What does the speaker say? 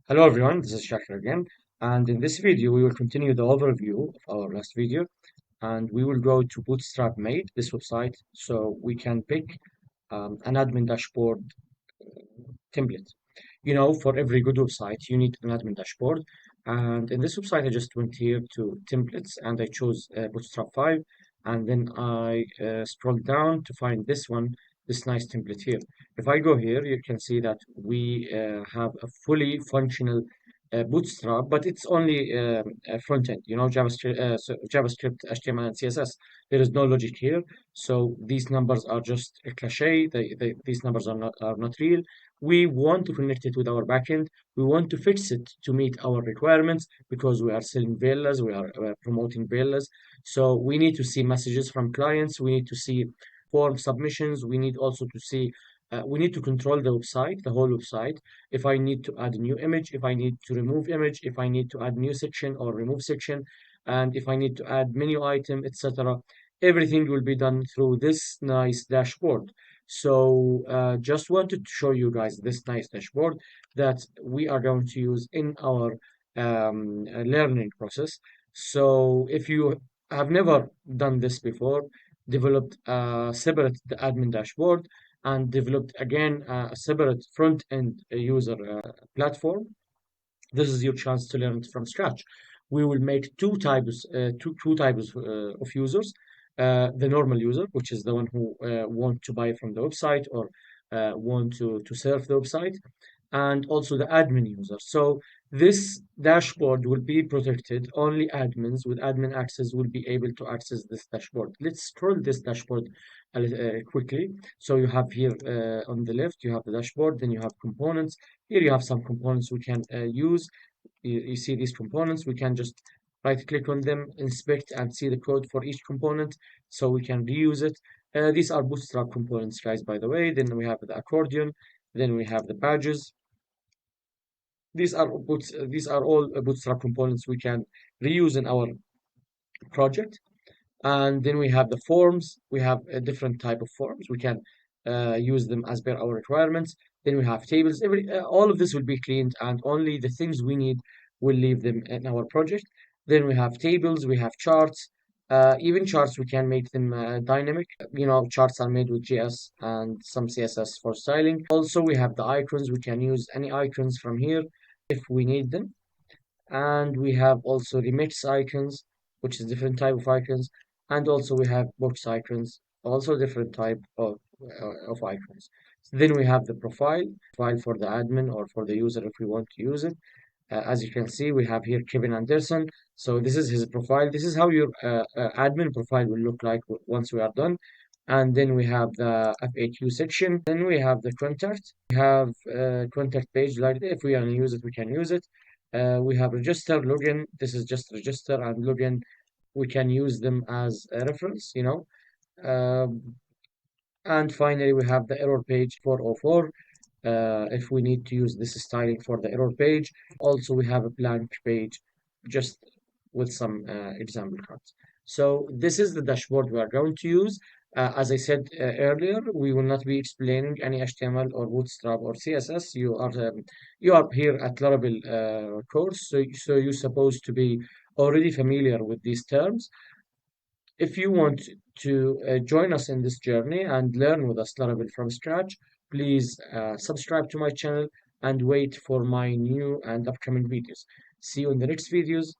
Hello everyone, this is Shakir again, and in this video we will continue the overview of our last video, and we will go to Bootstrap Made, this website, so we can pick an admin dashboard template. For every good website, you need an admin dashboard, and in this website, I just went here to templates and I chose Bootstrap 5, and then I scrolled down to find this one, this nice template here. If I go here, you can see that we have a fully functional Bootstrap, but it's only a front end, JavaScript, HTML, and CSS. There is no logic here, so these numbers are just a cliche. These numbers are not real. We want to connect it with our backend. We want to fix it to meet our requirements because we are selling villas, we are promoting villas. So we need to see messages from clients. We need to see form submissions. We need also to see, we need to control the website, the whole website. If I need to add a new image, if I need to remove image, if I need to add new section or remove section, and if I need to add menu item, etc. Everything will be done through this nice dashboard. So just wanted to show you guys this nice dashboard that we are going to use in our learning process. So if you have never done this before, developed a separate admin dashboard and developed again a separate front-end user platform, this is your chance to learn it from scratch. We will make two types of users. The normal user, which is the one who want to buy from the website or want to surf the website, and also the admin user. So this dashboard will be protected. Only admins with admin access will be able to access this dashboard. Let's scroll this dashboard quickly. So you have here on the left, you have the dashboard, then you have components. Here you have some components we can use. You see these components, we can just right click on them, inspect and see the code for each component so we can reuse it. These are Bootstrap components, guys, by the way. Then we have the accordion, then we have the badges. These are all Bootstrap components we can reuse in our project. And then we have the forms. We have a different type of forms. We can use them as per our requirements. Then we have tables. All of this will be cleaned, and only the things we need will leave them in our project. Then we have tables. We have charts. Even charts, we can make them dynamic. Charts are made with JS and some CSS for styling. Also, we have the icons. We can use any icons from here if we need them. And we have also remix icons, which is different type of icons, and also we have box icons, also different type of icons. Then we have the profile for the admin or for the user if we want to use it. As you can see, we have here Kevin Anderson. So this is his profile. This is how your admin profile will look like once we are done. And then we have the FAQ section. Then we have the contact. We have contact page, like if we want to use it, we can use it. We have register, login. This is just register and login. We can use them as a reference. Um, and finally, we have the error page 404. If we need to use this styling for the error page. Also, we have a blank page just with some example cards. So this is the dashboard we are going to use. As I said earlier, we will not be explaining any HTML or Bootstrap or CSS. You are here at Laravel course, so you're supposed to be already familiar with these terms. If you want to join us in this journey and learn with us Laravel from scratch, please subscribe to my channel and wait for my new and upcoming videos. See you in the next videos.